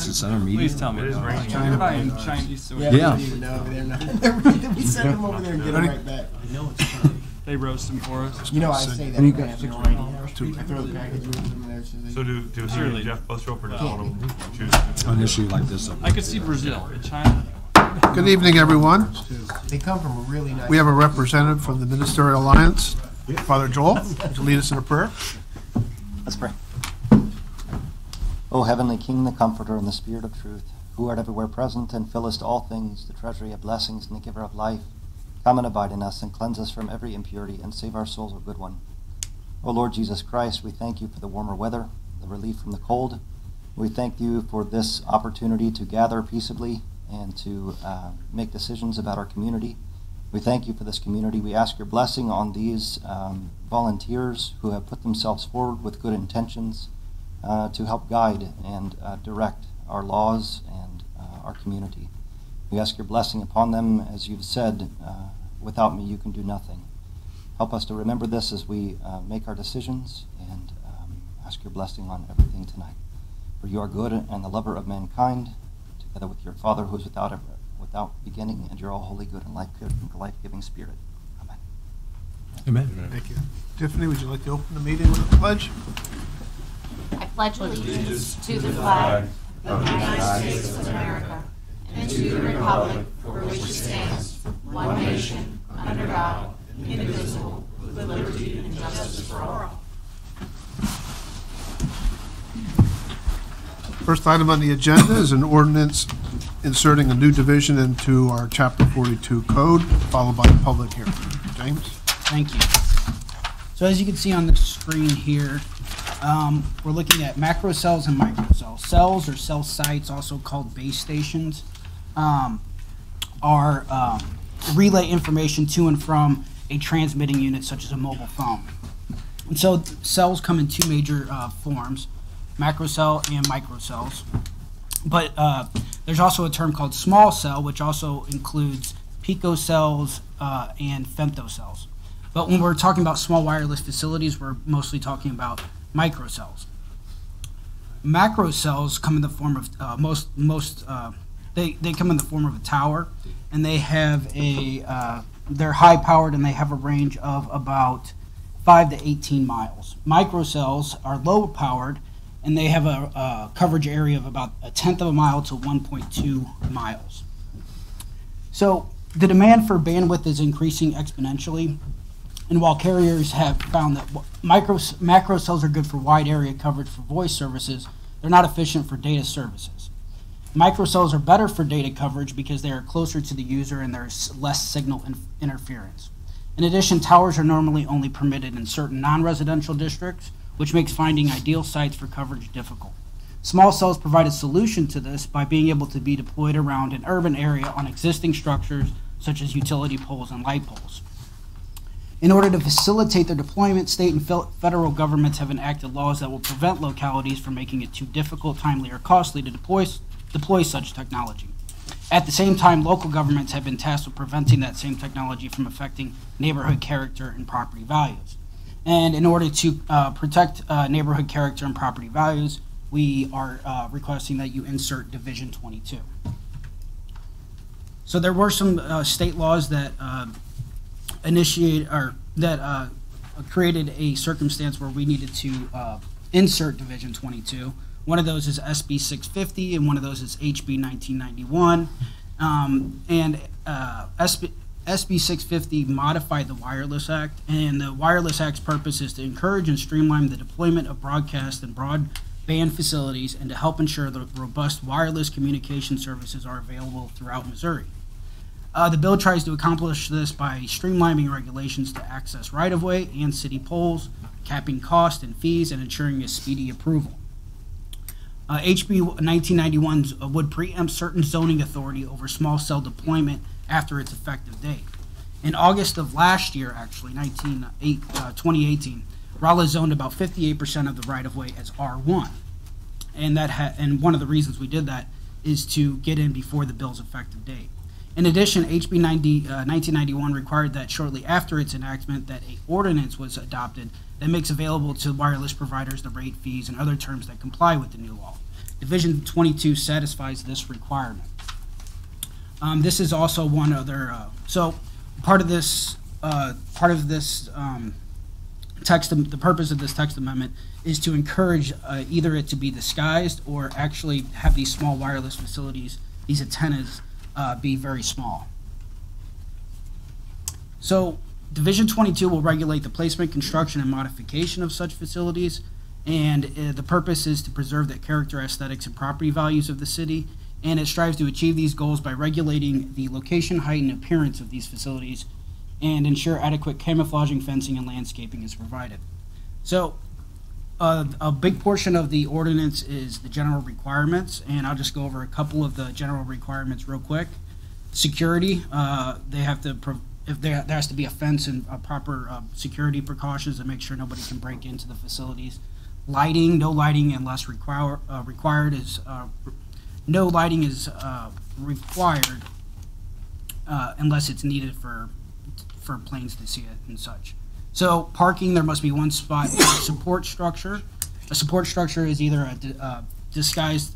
Convention Center meeting. Please tell me. It is raining. Chinese. So Yeah. We sent them over there and get them right back. They roast them for us. You know, I say that. You when I got have no radio. I throw the packages in there. So do he and Jeff both show up or does one of them choose? An issue like this. I could see Brazil, China. Good evening, everyone. They come from a really nice. We have a representative from the Ministerial Alliance, Father Joel, to lead us in a prayer. Let's pray. O heavenly King, the Comforter and the Spirit of truth, who art everywhere present and fillest all things, the treasury of blessings and the giver of life, come and abide in us and cleanse us from every impurity and save our souls, O good one. O Lord Jesus Christ, we thank you for the warmer weather, the relief from the cold. We thank you for this opportunity to gather peaceably and to make decisions about our community. We thank you for this community. We ask your blessing on these volunteers who have put themselves forward with good intentions to help guide and direct our laws and our community. We ask your blessing upon them. As you've said, without me you can do nothing. Help us to remember this as we make our decisions, and ask your blessing on everything tonight. For you are good and the lover of mankind, together with your Father who is without beginning, and your all holy, good, and life-giving Spirit. Amen. Amen. Thank you. Tiffany, would you like to open the meeting with a pledge? I pledge allegiance to the flag of the United States of America and to the republic for which it stands, one nation, under God, indivisible, with liberty and justice for all. First item on the agenda is an ordinance inserting a new division into our Chapter 42 code, followed by a public hearing. James? Thank you. So as you can see on the screen here, we're looking at macro cells and micro cells. Cells, or cell sites, also called base stations, are relay information to and from a transmitting unit such as a mobile phone. And so cells come in two major forms, macro cell and micro cells. But there's also a term called small cell, which also includes picocells and femtocells. But when we're talking about small wireless facilities, we're mostly talking about microcells. Macro cells come in the form of they come in the form of a tower, and they have they're high powered, and they have a range of about 5 to 18 miles. Microcells are low powered, and they have a coverage area of about 1/10 of a mile to 1.2 miles. So the demand for bandwidth is increasing exponentially, and while carriers have found that macro cells are good for wide area coverage for voice services, they're not efficient for data services. Microcells are better for data coverage because they are closer to the user and there's less signal interference. In addition, towers are normally only permitted in certain non-residential districts, which makes finding ideal sites for coverage difficult. Small cells provide a solution to this by being able to be deployed around an urban area on existing structures such as utility poles and light poles. In order to facilitate their deployment, state and federal governments have enacted laws that will prevent localities from making it too difficult, timely, or costly to deploy such technology. At the same time, local governments have been tasked with preventing that same technology from affecting neighborhood character and property values. And in order to protect neighborhood character and property values, we are requesting that you insert Division 22. So there were some state laws that created a circumstance where we needed to insert Division 22. One of those is SB 650, and one of those is HB 1991. SB 650 modified the Wireless Act, and the Wireless Act's purpose is to encourage and streamline the deployment of broadcast and broadband facilities and to help ensure that robust wireless communication services are available throughout Missouri. The bill tries to accomplish this by streamlining regulations to access right-of-way and city poles, capping costs and fees, and ensuring a speedy approval. HB 1991 would preempt certain zoning authority over small cell deployment after its effective date. In August of last year, actually, 2018, Rolla zoned about 58% of the right-of-way as R1. And one of the reasons we did that is to get in before the bill's effective date. In addition, HB 1991 required that shortly after its enactment that an ordinance was adopted that makes available to wireless providers the rate, fees, and other terms that comply with the new law. Division 22 satisfies this requirement. This is also one other, so part of this text, the purpose of this text amendment is to encourage either it to be disguised or actually have these small wireless facilities, these antennas, be very small. So Division 22 will regulate the placement, construction, and modification of such facilities, and the purpose is to preserve the character, aesthetics, and property values of the city, and it strives to achieve these goals by regulating the location, height, and appearance of these facilities and ensure adequate camouflaging, fencing, and landscaping is provided. So a big portion of the ordinance is the general requirements, and I'll just go over a couple of the general requirements real quick. Security, they have to, there has to be a fence and proper security precautions to make sure nobody can break into the facilities. Lighting, no lighting unless required is, no lighting is required unless it's needed for planes to see it and such. So parking, there must be one spot per support structure. A support structure is either a disguised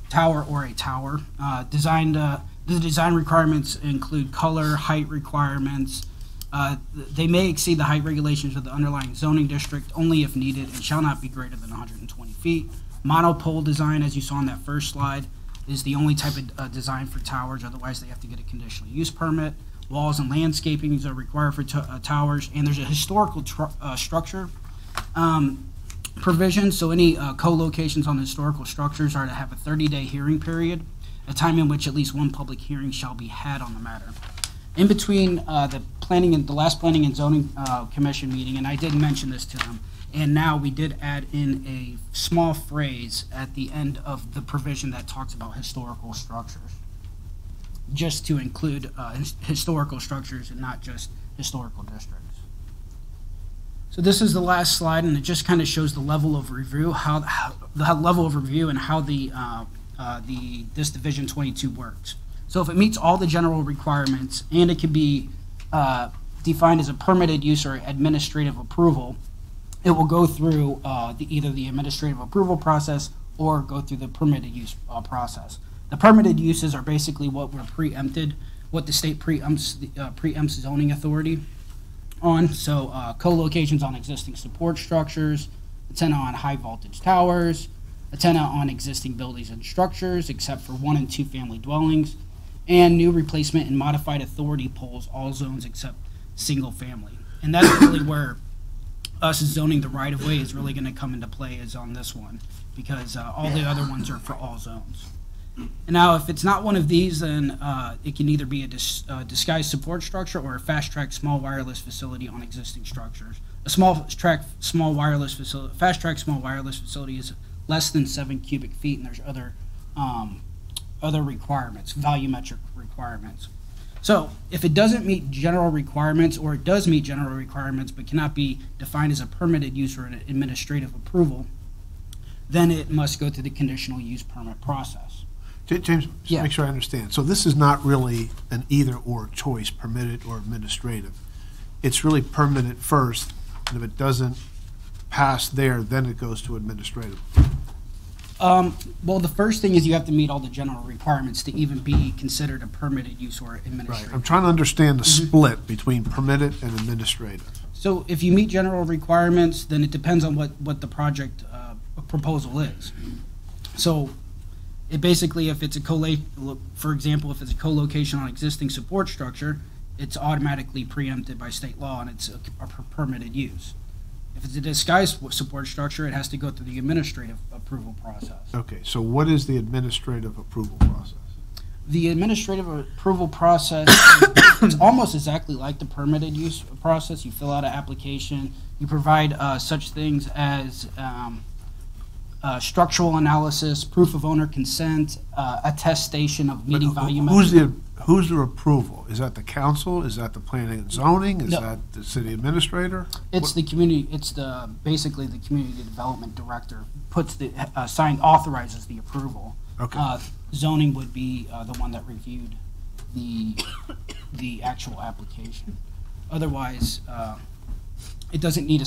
tower or a tower. The design requirements include color, height requirements. They may exceed the height regulations of the underlying zoning district only if needed and shall not be greater than 120 feet. Monopole design, as you saw on that first slide, is the only type of design for towers. Otherwise, they have to get a conditional use permit. Walls and landscaping are required for towers, and there's a historical structure provision. So any co-locations on historical structures are to have a 30-day hearing period, a time in which at least one public hearing shall be had on the matter. In between the last Planning and Zoning Commission meeting, and I did mention this to them, and now we did add in a small phrase at the end of the provision that talks about historical structures, just to include historical structures and not just historical districts. So this is the last slide, and it just kind of shows the level of review, how this Division 22 works. So if it meets all the general requirements and it can be defined as a permitted use or administrative approval, it will go through either the administrative approval process or go through the permitted use process. The permitted uses are basically what were preempted, what the state preempts zoning authority on. So co-locations on existing support structures, antenna on high voltage towers, antenna on existing buildings and structures except for 1 and 2 family dwellings, and new replacement and modified authority poles, all zones except single family. And that's really where us zoning the right of way is really going to come into play, is on this one, because all the other ones are for all zones. And now if it's not one of these, then it can either be a disguised support structure or a fast-track small wireless facility on existing structures. A fast-track small wireless facility is less than 7 cubic feet, and there's other requirements, volumetric requirements. So if it doesn't meet general requirements, or it does meet general requirements but cannot be defined as a permitted use or an administrative approval, then it must go through the conditional use permit process. James, just make sure I understand. So this is not really an either-or choice, permitted or administrative. It's really permitted first, and if it doesn't pass there, then it goes to administrative. Well, the first thing is you have to meet all the general requirements to even be considered a permitted use or administrative. Right. I'm trying to understand the split between permitted and administrative. So if you meet general requirements, then it depends on what the project proposal is. So it basically, if it's for example, if it's a co-location on existing support structure, it's automatically preempted by state law and it's a permitted use. If it's a disguised support structure, it has to go through the administrative approval process. Okay, so what is the administrative approval process? The administrative approval process is almost exactly like the permitted use process. You fill out an application, you provide such things as structural analysis, proof of owner consent, attestation of meeting volume. Who's the approval? Is that the council? Is that the planning and zoning? Is that the city administrator? It's the community. It's basically the community development director puts the authorizes the approval. Okay. Zoning would be the one that reviewed the actual application. Otherwise, it doesn't need a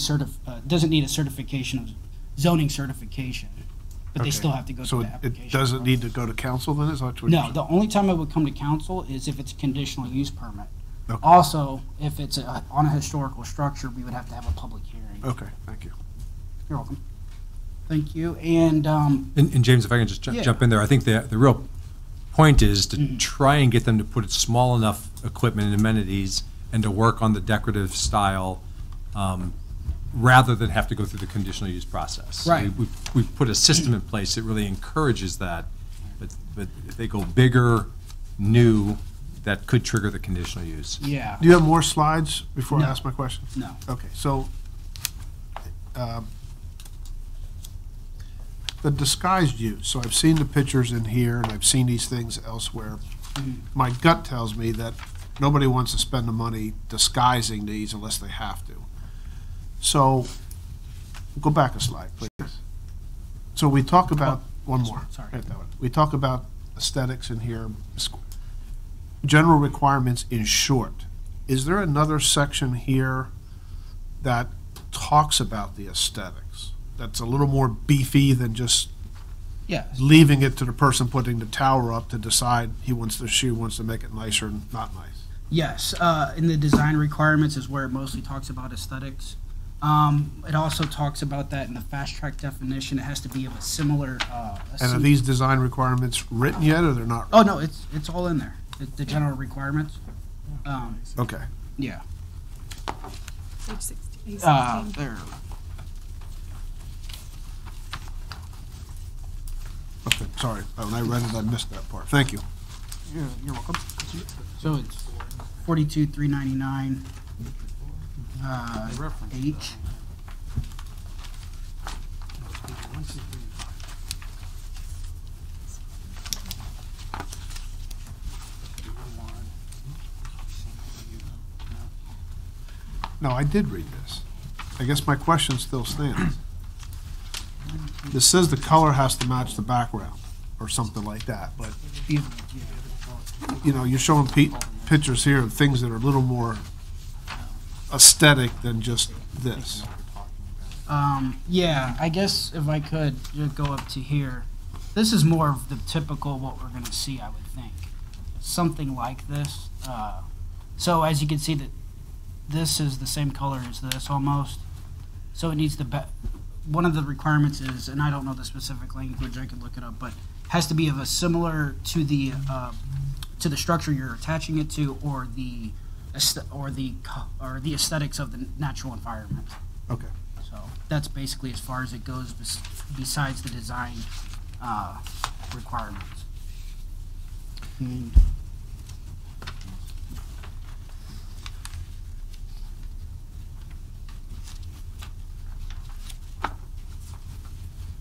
certification of zoning certification. but they Okay. still have to go So through the it application. doesn't need to go to council then, is that what you're No, saying? the only time it would come to council is if it's a conditional use permit. Okay. Also, if it's on a historical structure, we would have to have a public hearing. Okay, thank you. You're welcome. Thank you, and, And James, if I can just Yeah. jump in there, I think the real point is to Mhm. try and get them to put small enough equipment and amenities and to work on the decorative style, rather than have to go through the conditional use process. Right. We put a system in place that really encourages that, but if they go bigger, new, that could trigger the conditional use. yeah, Do you have more slides before I No. ask my question? no. Okay, so, the disguised use, so I've seen the pictures in here, and I've seen these things elsewhere. Mhm. My gut tells me that nobody wants to spend the money disguising these unless they have to. So, go back a slide, please. So we talk about, one more. Sorry. Right, that one. We talk about aesthetics in here, general requirements in short. Is there another section here that talks about the aesthetics? That's a little more beefy than just Yes. leaving it to the person putting the tower up to decide she wants to make it nicer and not nice? Yes, in the design requirements is where it mostly talks about aesthetics. It also talks about that in the fast track definition. It has to be of a similar. And are these design requirements written yet, or they're not? Oh no, it's all in there. The general requirements. Okay. Yeah. Page 16. There. Okay, sorry. When I read it, I missed that part. Thank you. You're welcome. So it's 42,399. H. No, I did read this. I guess my question still stands. This says the color has to match the background, or something like that, but, you know, you're showing pictures here of things that are a little more aesthetic than just this. Yeah, I guess if I could just go up to here, this is more of the typical what we're going to see, I would think. Something like this. So as you can see, that this is the same color as this almost. So it needs to one of the requirements is, and I don't know the specific language, I could look it up, but has to be of a similar to the structure you're attaching it to, or the aesthetics of the natural environment. Okay. So that's basically as far as it goes, besides the design requirements. And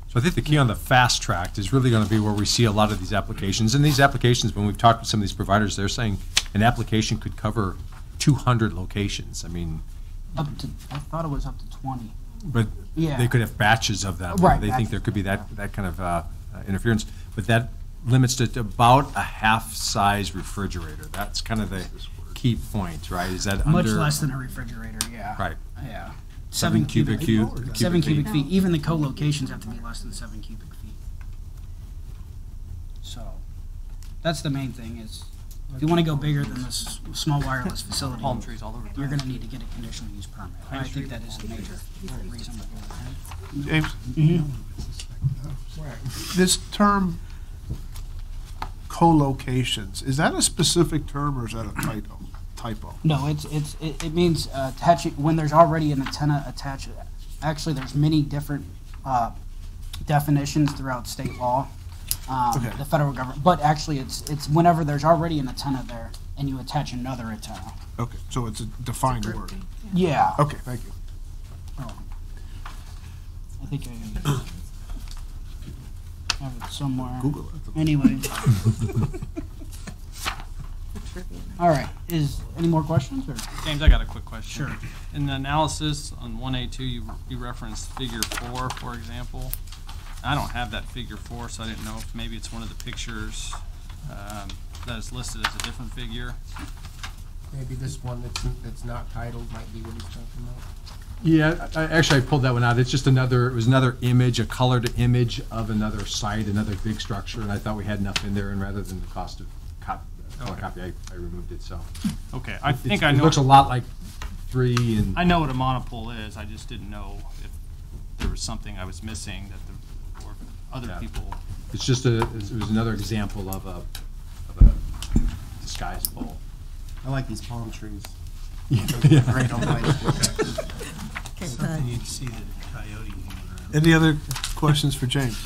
So I think the key on the fast track is really going to be where we see a lot of these applications. And these applications, when we've talked with some of these providers, they're saying an application could cover 200 locations. I mean, I thought it was up to 20. but Yeah. they could have batches of them. Right, They think batches. there could be that kind of interference. But that limits it to about a half-size refrigerator. That's kind of the key point, right? Is that Much under? less than a refrigerator, yeah. Right. Yeah. 7 cubic feet. 7 cubic feet. Even the co-locations have to be less than 7 cubic feet. So, that's the main thing is, if you want to go bigger than this small wireless facility, Palm trees all over. you're going to need to get a conditional use permit. I think that is the major reason. James, Mhm. this term co-locations, is that a specific term or is that a typo? No, it means attaching when there's already an antenna attached. Actually, there's many different definitions throughout state law, Okay. the federal government. But actually, it's whenever there's already an antenna there and you attach another antenna. Okay, so it's a defined word. Yeah. Okay, thank you. Oh. I think I have it somewhere. Google it. Anyway. All right. Any more questions? Or? James, I got a quick question. Sure. In the analysis on 1A2, you referenced figure 4, for example. I don't have that figure 4, so I didn't know if maybe it's one of the pictures that is listed as a different figure. Maybe this one that's not titled might be what he's talking about. Yeah, actually, I pulled that one out. It's just another, it was another image, a colored image of another site, another big structure, and I thought we had enough in there, and rather than the cost of color copy, I removed it, so. Okay, I think It I know. looks a lot like 3 and. I know what a monopole is, I just didn't know if there was something I was missing that or other Yeah. people. It's just it was another example of a disguised pole. I like these palm trees. Yeah. Great on my. Something you'd see the coyote. Any other questions for James?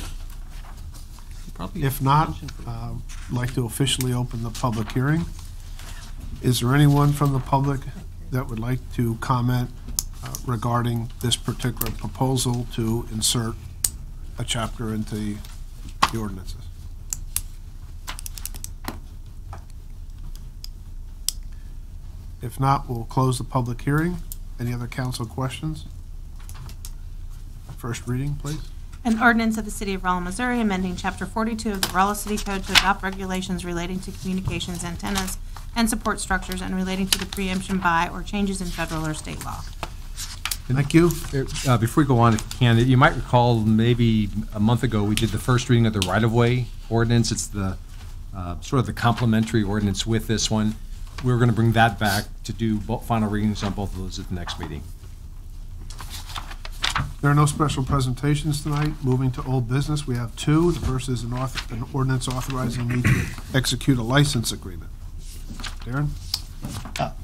Probably If not, I'd like to officially open the public hearing. Is there anyone from the public that would like to comment regarding this particular proposal to insert a chapter into the ordinances? If not, we'll close the public hearing. Any other council questions? First reading, please. An ordinance of the City of Rolla, Missouri, amending Chapter 42 of the Rolla City Code to adopt regulations relating to communications antennas and support structures and relating to the preemption by or changes in federal or state law. Thank you. Before we go on, if you can, you might recall maybe a month ago, we did the first reading of the right-of-way ordinance. It's the sort of the complementary ordinance with this one. We're going to bring that back to do final readings on both of those at the next meeting. There are no special presentations tonight. Moving to old business, we have 2. The first is an ordinance authorizing me to execute a license agreement. Darren?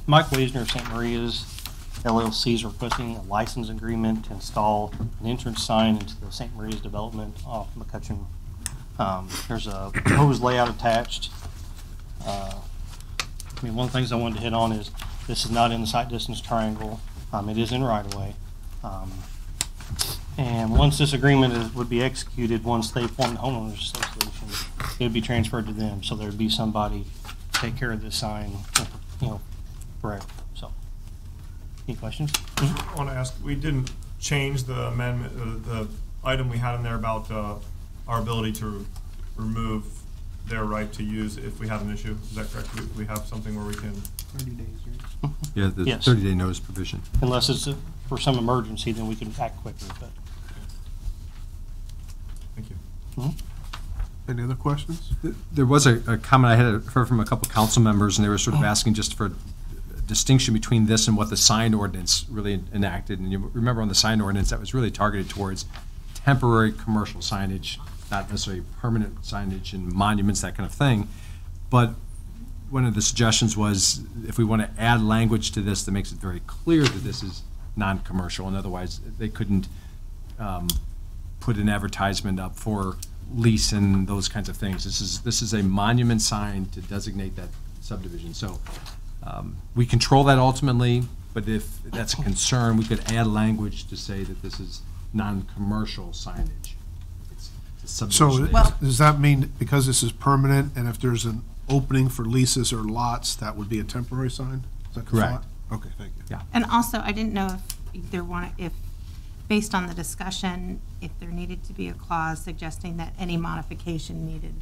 Mike Wisner of St. Maria's LLC is requesting a license agreement to install an entrance sign into the St. Maria's development off McCutcheon. There's a proposed layout attached. One of the things I wanted to hit on is this is not in the sight distance triangle. It is in right-of-way. And once this agreement would be executed, once they form the homeowners association, it would be transferred to them. So there would be somebody to take care of this sign, forever. So, any questions? I want to ask, we didn't change the amendment, the item we had in there about our ability to remove their right to use if we have an issue. Is that correct? We have something where we can. 30 days, right? Yeah, the Yes. 30-day notice provision. Unless it's for some emergency, then we can act quicker. But Thank you. Any other questions? There was a comment I had heard from a couple council members, and they were sort of asking just for a distinction between this and what the sign ordinance really enacted. And you remember on the sign ordinance, that was really targeted towards temporary commercial signage, not necessarily permanent signage and monuments, that kind of thing. But one of the suggestions was if we want to add language to this that makes it very clear that this is non-commercial, and otherwise they couldn't put an advertisement up for lease and those kinds of things. This is a monument sign to designate that subdivision. So we control that ultimately, but if that's a concern, we could add language to say that this is non-commercial signage. It's a subdivision. So does that mean because this is permanent and if there's an opening for leases or lots, that would be a temporary sign? Is that Correct. Okay, thank you. Yeah. And also, I didn't know if based on the discussion, if there needed to be a clause suggesting that any modification needed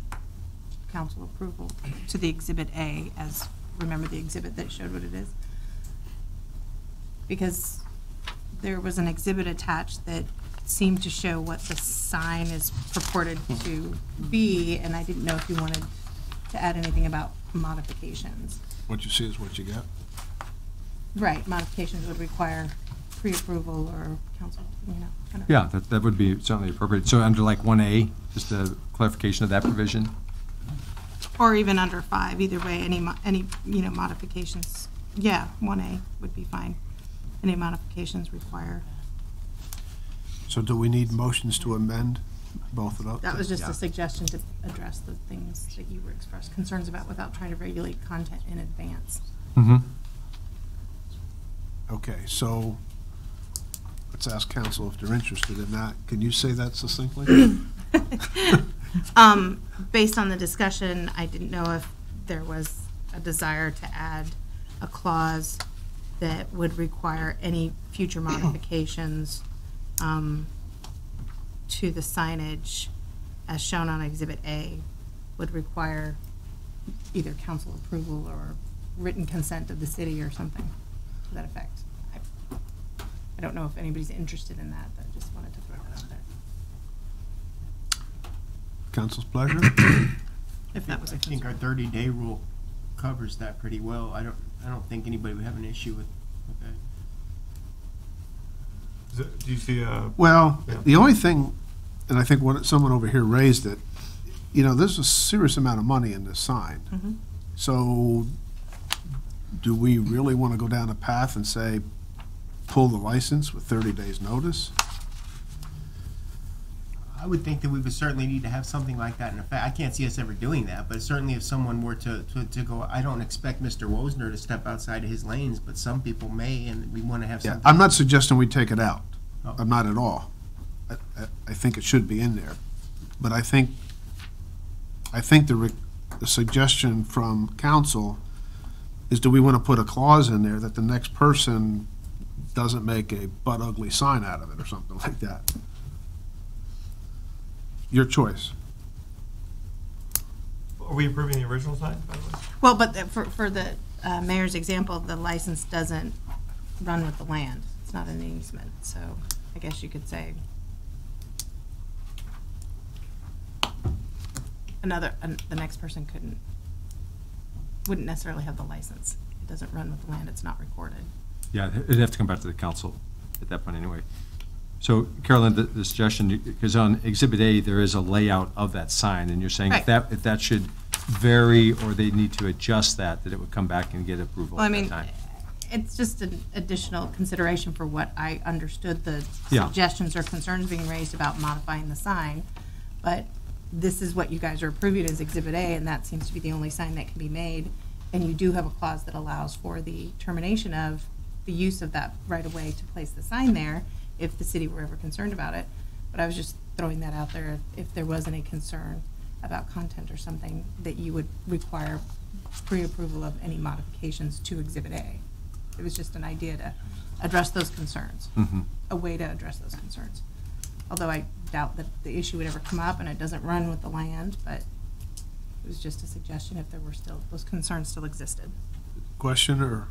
council approval to the Exhibit A, as, remember the exhibit that showed what it is? Because there was an exhibit attached that seemed to show what the sign is purported to be, and I didn't know if you wanted to add anything about modifications. What you see is what you get. Right, modifications would require pre-approval or council, kind of. Yeah, that would be certainly appropriate. So under like 1A, just a clarification of that provision? Or even under 5, either way, any modifications, yeah, 1A would be fine. Any modifications require. So do we need motions to amend both of those? That was just Yeah. a suggestion to address the things that you were expressed concerns about without trying to regulate content in advance. Mm-hmm. Okay, so let's ask council if they're interested in that. Can you say that succinctly? Based on the discussion, I didn't know if there was a desire to add a clause that would require any future modifications to the signage as shown on Exhibit A would require either council approval or written consent of the city or something to that effect. I don't know if anybody's interested in that, but I just wanted to throw that out there. Council's pleasure? If that was a I think our concern. 30-day rule covers that pretty well. I don't think anybody would have an issue with that. Do you see a? Well, Yeah. the only thing, and I think someone over here raised it, there's a serious amount of money in this sign. Mhm. So do we really want to go down a path and say, pull the license with 30 days' notice? I would think that we would certainly need to have something like that in effect. I can't see us ever doing that, but certainly if someone were to go, I don't expect Mr. Wozner to step outside of his lanes, but some people may, and we want to have Yeah, something. I'm not suggesting we take it out. Oh. I'm not at all. I think it should be in there. But I think the suggestion from council is, do we want to put a clause in there that the next person doesn't make a butt ugly sign out of it or something like that? Your choice. Are we approving the original sign, by the way? Well, but for the mayor's example, the license doesn't run with the land. It's not an easement, so I guess you could say the next person wouldn't necessarily have the license. It doesn't run with the land, it's not recorded. Yeah, it'd have to come back to the council at that point anyway. So Carolyn, the suggestion, because on Exhibit A, there is a layout of that sign, and you're saying if that should vary or they need to adjust that it would come back and get approval Well, I at that mean, time. it's just an additional consideration for what I understood the Yeah. suggestions or concerns being raised about modifying the sign. But this is what you guys are approving as Exhibit A, and that seems to be the only sign that can be made. And you do have a clause that allows for the termination of the use of that right-of-way to place the sign there if the city were ever concerned about it. But I was just throwing that out there if there was any concern about content or something, that you would require pre-approval of any modifications to Exhibit A. It was just an idea to address those concerns, a way to address those concerns. Although I doubt that the issue would ever come up and it doesn't run with the land, but it was just a suggestion if there were still, those concerns still existed. Question or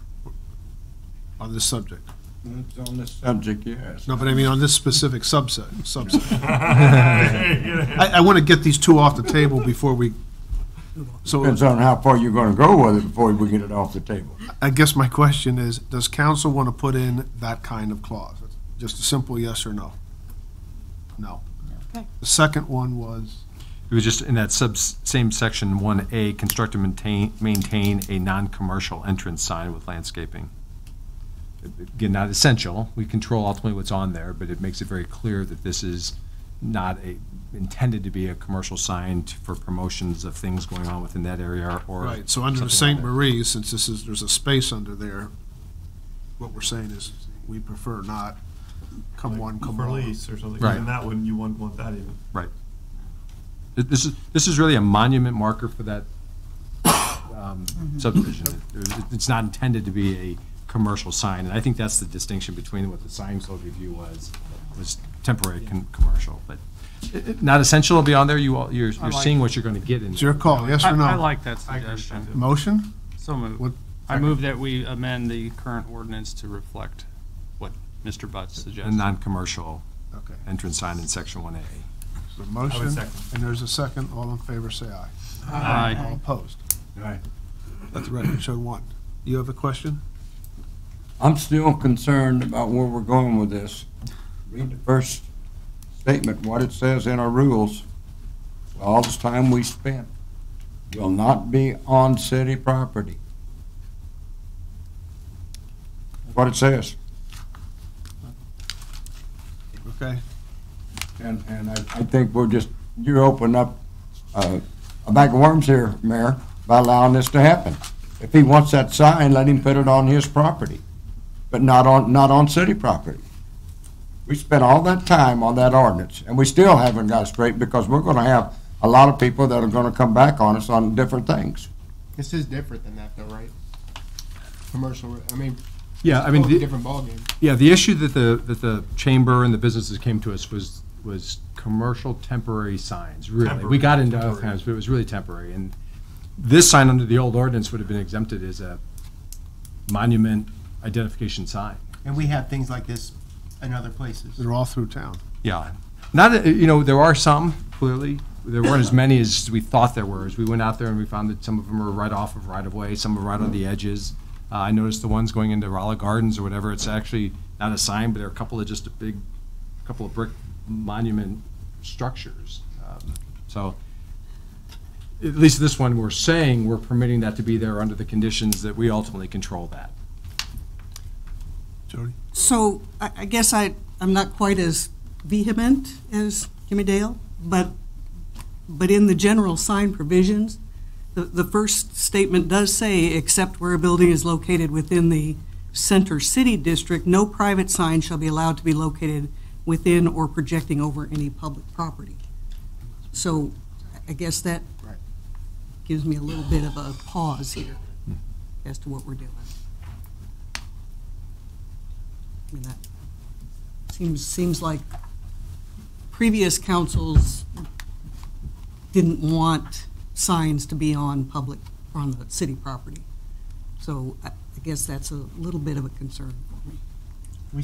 on this subject? It's on this subject, yes. No, but I mean on this specific subset. I want to get these two off the table before we, so Depends on how far you're gonna go with it before we get it off the table. I guess my question is, does council want to put in that kind of clause? Just a simple yes or no? No. Okay. The second one was, It was just in that same section 1A, construct and maintain a non-commercial entrance sign with landscaping. Again, not essential. We control ultimately what's on there, but it makes it very clear that this is not intended to be a commercial sign for promotions of things going on within that area or. right, so under the something St. like that. Marie, since there's a space under there, what we're saying is we prefer not come one, come For all. lease or something, Right. and that wouldn't, you wouldn't want that even. Right. This is really a monument marker for that subdivision. It's not intended to be a commercial sign, and I think that's the distinction between what the sign code review was temporary commercial, but not essential to be on there. You're seeing what you're going to get in. It's your call, yes or no? I like that I agree with suggestion. that. Motion? So moved. What- I move that we amend the current ordinance to reflect what Mr. Butts A suggested. non-commercial Okay. entrance sign in section 1A. The motion, second. and there's a second, all in favor, say aye. Aye. All opposed? Right. Let the record show one. You have a question? I'm still concerned about where we're going with this. Read the first statement, what it says in our rules. All this time we spent will not be on city property. That's what it says. Okay. And I think you're opening up a bag of worms here, Mayor, by allowing this to happen. If he wants that sign, let him put it on his property, but not on city property. We spent all that time on that ordinance, and we still haven't got it straight because we're gonna have a lot of people that are gonna come back on us on different things. This is different than that, though, right? Commercial, I mean, Yeah, I mean, totally the- different ballgame. Yeah, the issue that the chamber and the businesses came to us was commercial temporary signs, really. We got into other kinds, but it was really temporary. And this sign under the old ordinance would have been exempted as a monument identification sign. And we have things like this in other places. They're all through town. Yeah. Not, there are some, clearly. There weren't as many as we thought there were. As we went out there and we found that some of them were right off of right-of-way, some are right on the edges. I noticed the ones going into Rolla Gardens or whatever, it's actually not a sign, but there are a couple of just couple of brick monument structures. So at least this one, we're saying we're permitting that to be there under the conditions that we ultimately control that. Jody? So I guess I'm not quite as vehement as Jimmy Dale, but in the general sign provisions, the first statement does say, except where a building is located within the center city district, no private sign shall be allowed to be located within or projecting over any public property. So I guess that gives me a little bit of a pause here as to what we're doing. I mean, that seems like previous councils didn't want signs to be on the city property. So I guess that's a little bit of a concern for me.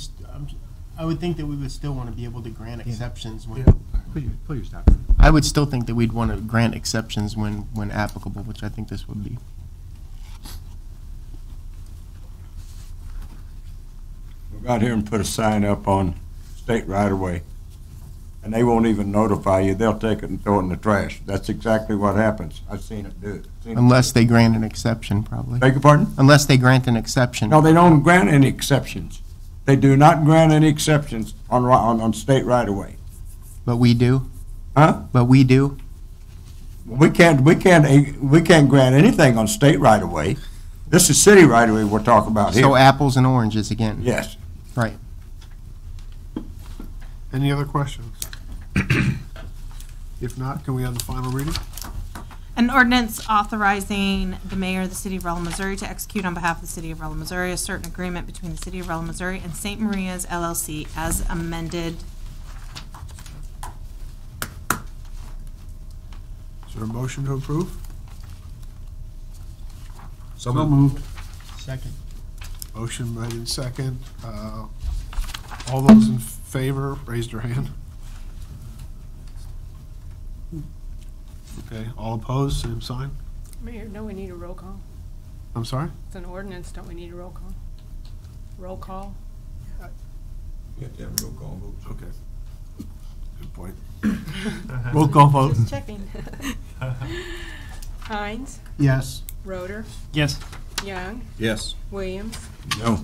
I would think that we would still want to be able to grant exceptions when. Pull your stop. I would still think that we'd want to grant exceptions when applicable, which I think this would be. We'll go out here and put a sign up on state right-of-way, and they won't even notify you. They'll take it and throw it in the trash. That's exactly what happens. I've seen it do it. Unless they grant an exception, probably. Beg your pardon? Unless they grant an exception. No, they don't grant any exceptions. They do not grant any exceptions on state right-of-way. But we do? Huh? But we do? We can't grant anything on state right-of-way. This is city right-of-way we're talking about here. So apples and oranges again? Yes. Right. Any other questions? If not, can we have the final reading? An ordinance authorizing the mayor of the city of Rolla, Missouri to execute on behalf of the city of Rolla, Missouri a certain agreement between the city of Rolla, Missouri and St. Maria's LLC as amended. Is there a motion to approve? So moved. Second. Motion made in second. All those in favor, raise their hand. Okay, all opposed, same sign. Mayor, don't we need a roll call? I'm sorry? It's an ordinance, don't we need a roll call? Roll call? You have to have a roll call vote. Okay. Good point. Roll call vote. Just checking. Hines, Yes. Roder, Yes. Young, Yes. Williams, No.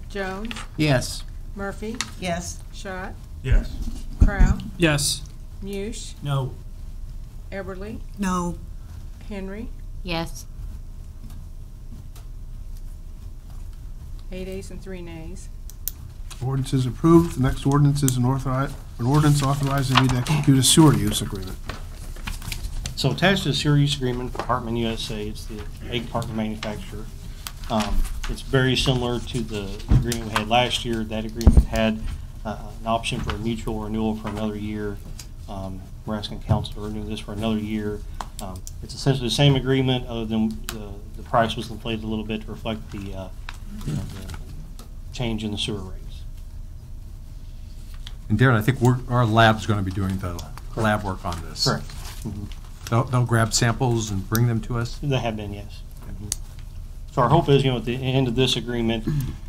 Jones, Yes. Murphy, Yes. Schott, Yes. Crow, Yes. Muse, No. Eberly, No. Henry, Yes. 8 ayes and 3 nays. Ordinance is approved. The next ordinance is an ordinance authorizing me to execute a sewer use agreement. So attached to the sewer use agreement for Hartman USA, it's the egg carton manufacturer. It's very similar to the agreement we had last year. That agreement had an option for a mutual renewal for another year. We're asking council to renew this for another year. It's essentially the same agreement, other than the price was inflated a little bit to reflect the change in the sewer rates. And Darren, I think our lab's going to be doing the lab work on this. Correct. Mm-hmm. They'll grab samples and bring them to us? They have been, yes. So our hope is, at the end of this agreement,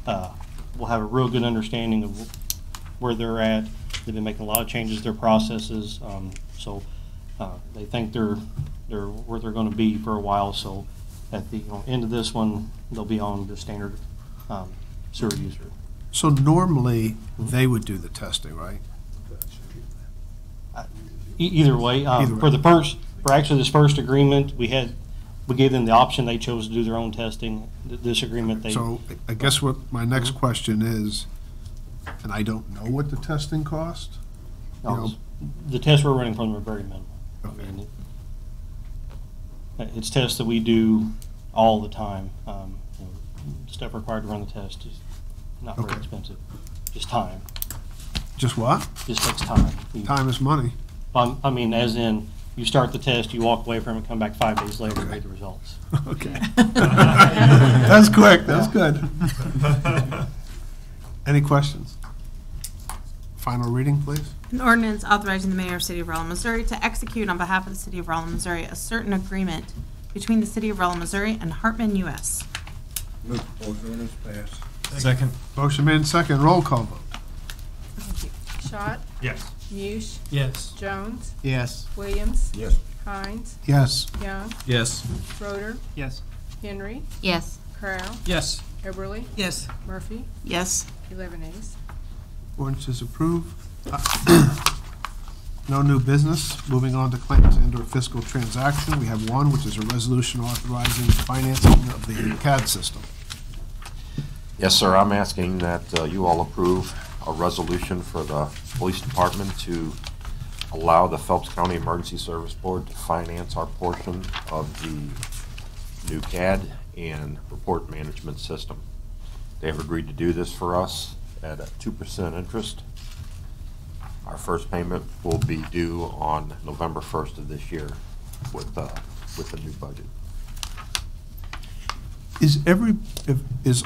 we'll have a real good understanding of where they're at. They've been making a lot of changes to their processes, so they think they're where they're going to be for a while. So at the end of this one, they'll be on the standard sewer user. So normally, they would do the testing, right? Either way, Either way. for actually this first agreement, we gave them the option. They chose to do their own testing. This agreement, they. So I guess what my next question is, and I don't know what the testing cost? You know, The tests we're running from them are very minimal. Okay. I mean, it's tests that we do all the time. Stuff required to run the test is not very Okay. expensive. Just time. Just what? Just takes time. Time is money. I mean, as in, you start the test, you walk away from it, come back 5 days later and read the results. Okay. That's quick, that's good. Any questions? final reading, please. An ordinance authorizing the mayor of the city of Rolla, Missouri to execute on behalf of the city of Rolla, Missouri, a certain agreement between the city of Rolla, Missouri and Hartman U.S. Move proposed ordinance passed. Second. Motion made second, roll call vote. Schott, Yes. Muse, Yes. Jones, Yes. Williams, Yes. Hines, Yes. Young, Yes. Schroeder, Yes. Henry, Yes. Crow, Yes. Eberly, Yes. Murphy, Yes. 11 A's. Ordinance is approved. No new business. Moving on to claims and/or fiscal transaction. We have one, which is a resolution authorizing financing of the CAD system. Yes, sir. I'm asking that you all approve a resolution for the police department to allow the Phelps County Emergency Service Board to finance our portion of the new CAD and report management system. They have agreed to do this for us at a 2% interest. Our first payment will be due on November 1st of this year with the new budget.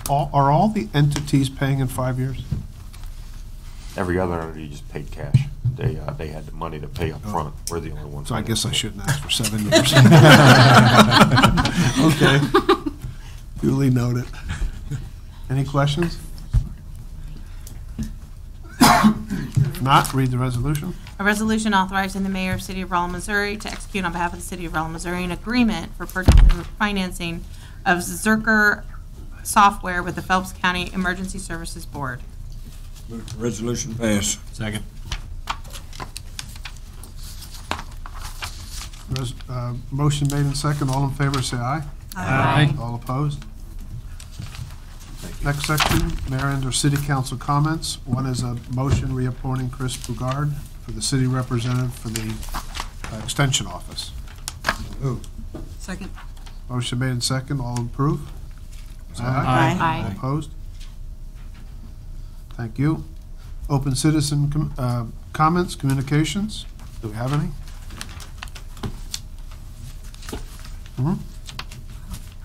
Are all the entities paying in 5 years? Every other entity just paid cash. They had the money to pay up front. We're the only ones. So I guess I financing it. shouldn't ask for 7 years. Okay. Duly noted. Any questions? If not, read the resolution. A resolution authorizing the mayor of the city of Rolla, Missouri to execute on behalf of the city of Rolla, Missouri an agreement for purchase and financing of Zerker software with the Phelps County Emergency Services Board. Move the resolution passed. Second. Motion made in second. All in favor, say aye. Aye. All opposed? Next section, mayor and/or city council comments. One is a motion reappointing Chris Bugard for the city representative for the extension office. Move. Second. Motion made in second. All approve? Say Aye. Aye. All opposed? Thank you. Open citizen comments, communications. Do we have any?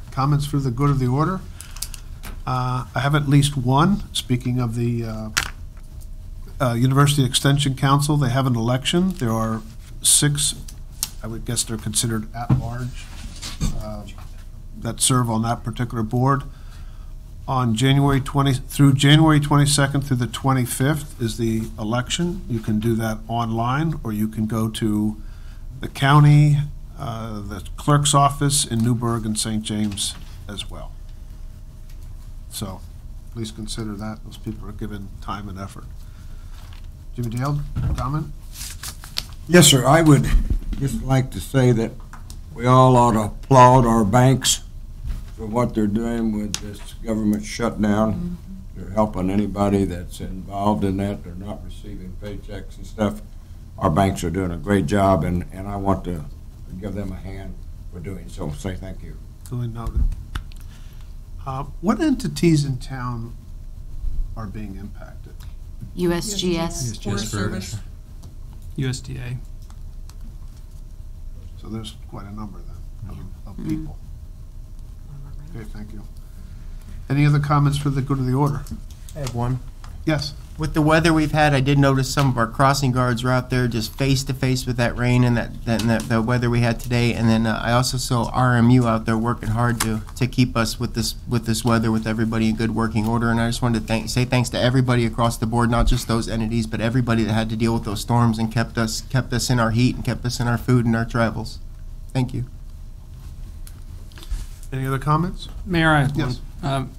Comments for the good of the order? I have at least one. Speaking of the University Extension Council, they have an election. There are 6, I would guess they're considered at-large, that serve on that particular board. On January 22nd through the 25th is the election. You can do that online, or you can go to the county, the clerk's office in Newburgh and St. James as well. So please consider that. Those people are given time and effort. Jimmy Dale, comment? Yes, sir. I would just like to say that we all ought to applaud our banks for what they're doing with this government shutdown. They're helping anybody that's involved in that. They're not receiving paychecks and stuff. Our banks are doing a great job, and I want to give them a hand for doing so. Say thank you. Duly noted. What entities in town are being impacted? USGS. Forest Service. USDA. So there's quite a number then of people. Okay, thank you. Any other comments for the good of the order? I have one. Yes. With the weather we've had, I did notice some of our crossing guards were out there just face to face with that rain and the weather we had today. And then I also saw RMU out there working hard to keep us with this weather, with everybody in good working order. And I just wanted to say thanks to everybody across the board, not just those entities, but everybody that had to deal with those storms and kept us in our heat and kept us in our food and our travels. Thank you. Any other comments? Mayor, I have Yes. one.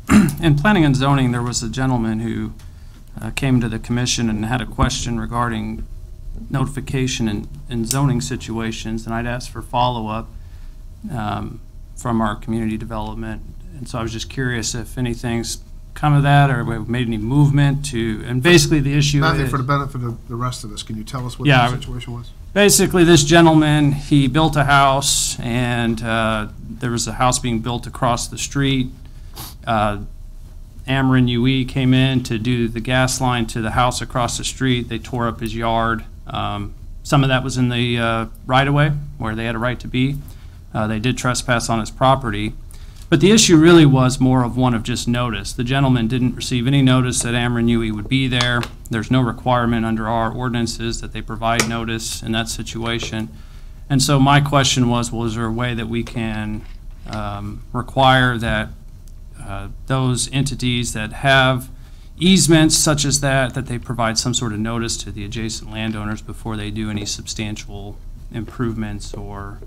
In planning and zoning, there was a gentleman who came to the commission and had a question regarding notification in zoning situations, and I'd asked for follow-up from our community development. And so I was just curious if anything's come of that, or we've made any movement to, and basically the issue Matthew, is, for the benefit of the rest of us, can you tell us what Yeah, the situation was? basically this gentleman, he built a house, and there was a house being built across the street. Ameren UE came in to do the gas line to the house across the street. They tore up his yard. Some of that was in the right-of-way where they had a right to be. They did trespass on his property. But the issue really was more of one of just notice. The gentleman didn't receive any notice that Ameren knew he would be there. There's no requirement under our ordinances that they provide notice in that situation. And so my question was, well, is there a way that we can require that those entities that have easements such as that they provide some sort of notice to the adjacent landowners before they do any substantial improvements or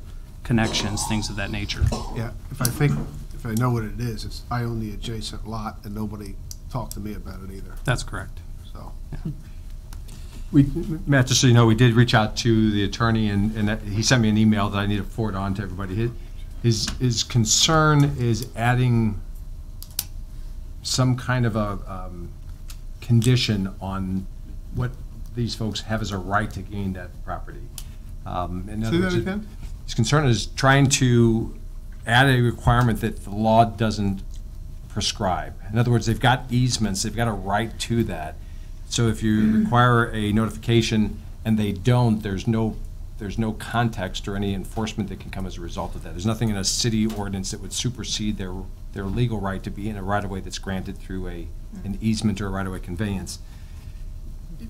connections, things of that nature? Yeah, if I know what it is, it's I own the adjacent lot and nobody talked to me about it either, That's correct. so. Matt, just so you know, we did reach out to the attorney, and he sent me an email that I need to forward on to everybody. His concern is adding some kind of a condition on what these folks have as a right to gain that property. In other Say words, that again? his concern is trying to add a requirement that the law doesn't prescribe. In other words, they've got easements, they've got a right to that. So if you require a notification and they don't, there's no context or any enforcement that can come as a result of that. There's nothing in a city ordinance that would supersede their legal right to be in a right-of-way that's granted through an easement or a right-of-way conveyance.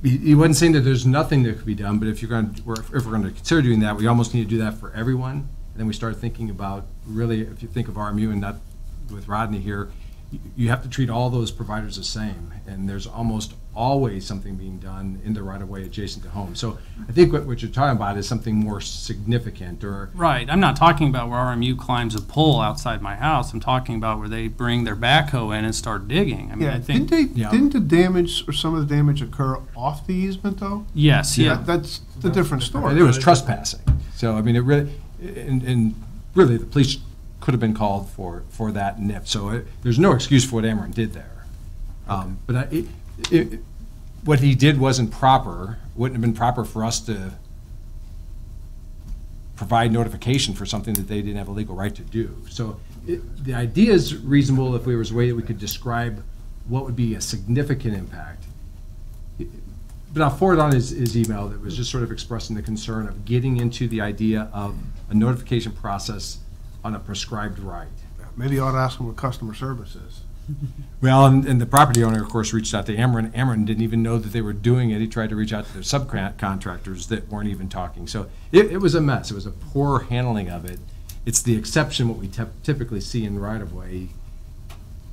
He wasn't saying that there's nothing that could be done, but if we're going to consider doing that, we almost need to do that for everyone. And then we start thinking about, really, if you think of RMU and not with Rodney here, you have to treat all those providers the same. And there's almost always something being done in the right-of-way adjacent to home. So I think what you're talking about is something more significant, or... Right. I'm not talking about where RMU climbs a pole outside my house. I'm talking about where they bring their backhoe in and start digging. I mean, Yeah, I think... didn't the damage, or some of the damage occur off the easement, though? Yes, yeah. That's the different story. It was trespassing. So, I mean, it really, and really, the police could have been called for that nip. So there's no excuse for what Ameren did there. But what he did wasn't proper, wouldn't have been proper for us to provide notification for something that they didn't have a legal right to do. So the idea is reasonable if there was a way that we could describe what would be a significant impact. But I'll forward on his email that was just sort of expressing the concern of getting into the idea of a notification process on a prescribed right. Maybe you ought to ask them what customer service is. Well, and the property owner, of course, reached out to Ameren. Ameren didn't even know that they were doing it. He tried to reach out to their subcontractors that weren't even talking. So it was a mess. It was a poor handling of it. It's the exception what we typically see in right-of-way,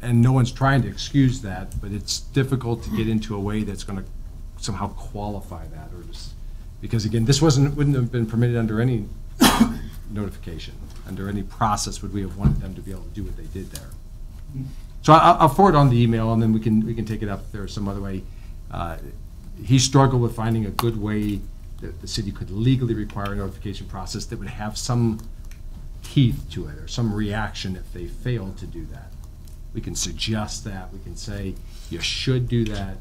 and no one's trying to excuse that, but it's difficult to get into a way that's going to somehow qualify that, or just, because again, this wouldn't have been permitted under any notification, under any process would we have wanted them to be able to do what they did there. So I'll forward on the email, and then we can take it up if there's some other way. He struggled with finding a good way that the city could legally require a notification process that would have some teeth to it, or some reaction if they failed to do that. We can suggest that. We can say, you should do that.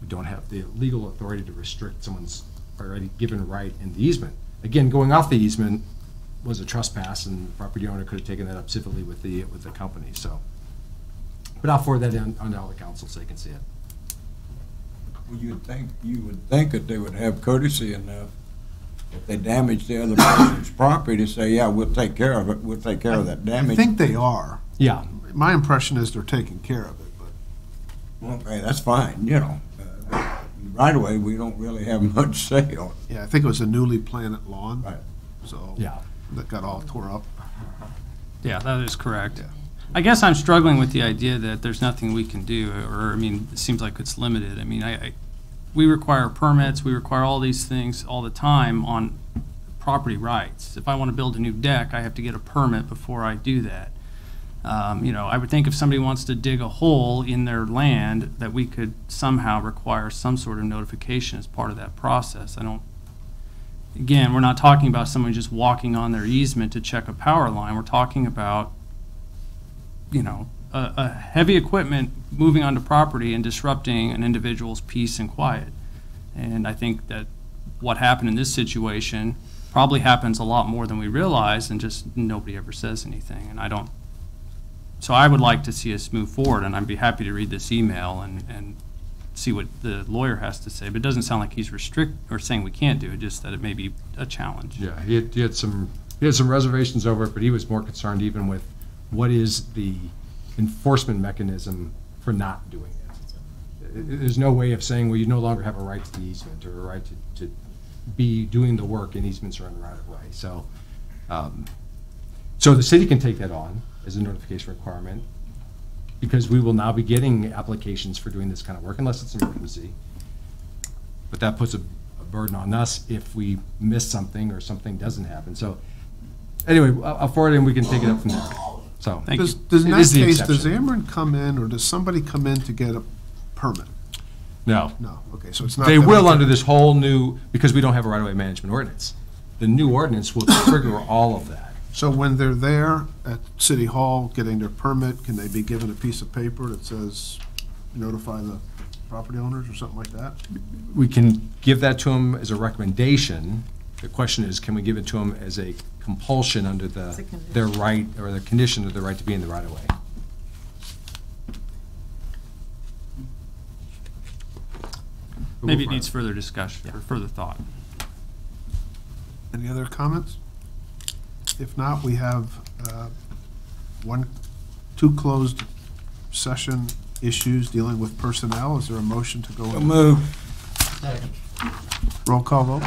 We don't have the legal authority to restrict someone's already given right in the easement. Again, going off the easement was a trespass, and the property owner could have taken that up civilly with the company. So, but I'll forward that on to all the council so they can see it. Well, you would think that they would have courtesy enough if they damage the other person's property to say, yeah, we'll take care of it. We'll take care of that damage. I think they are. Yeah. My impression is they're taking care of it, but. Well, okay, that's fine, you know. Right away, we don't really have much say on it. Yeah, I think it was a newly planted lawn. Right. So. Yeah. That got all tore up. Yeah, that is correct. Yeah. I guess I'm struggling with the idea that there's nothing we can do, or, I mean, it seems like it's limited. I mean, we require permits, we require all these things all the time on property rights. If I want to build a new deck, I have to get a permit before I do that. You know, I would think if somebody wants to dig a hole in their land, that we could somehow require some sort of notification as part of that process. Again, we're not talking about someone just walking on their easement to check a power line. We're talking about, you know, a heavy equipment moving onto property and disrupting an individual's peace and quiet. And I think that what happened in this situation probably happens a lot more than we realize, and just nobody ever says anything. And so I would like to see us move forward, and I'd be happy to read this email and see what the lawyer has to say. But it doesn't sound like he's saying we can't do it, just that it may be a challenge. Yeah, he had some reservations over it, but he was more concerned even with what is the enforcement mechanism for not doing it? There's no way of saying, well, you no longer have a right to the easement or a right to be doing the work, and easements are in the right of way. So, so the city can take that on as a notification requirement, because we will now be getting applications for doing this kind of work, unless it's an emergency. But that puts a burden on us if we miss something or something doesn't happen. So anyway, I'll forward it and we can take it up from there. So Does in it that is the case, does exception. Ameren come in, or does somebody come in to get a permit? No. No, okay, so it's not. They that will we under can- this whole new, because we don't have a right-of-way management ordinance. The new ordinance will trigger all of that. So when they're there at City Hall getting their permit, can they be given a piece of paper that says notify the property owners or something like that? We can give that to them as a recommendation. The question is, can we give it to them as a compulsion under their right, or the condition of the right to be in the right-of-way? Maybe it needs further discussion or further thought. Any other comments? If not, we have two closed session issues dealing with personnel. Is there a motion to go? Move. Roll call vote?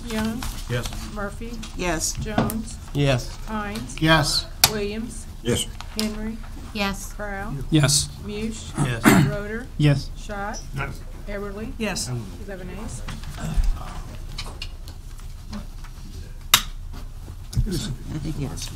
Young, Yes. Murphy, Yes. Jones, Yes. Hines, Yes. Williams, Yes. Henry, Yes. Prow, Yes. Muse, Yes. Roder, Yes. Schott, Everly, Yes. 11 ayes. I think, yes.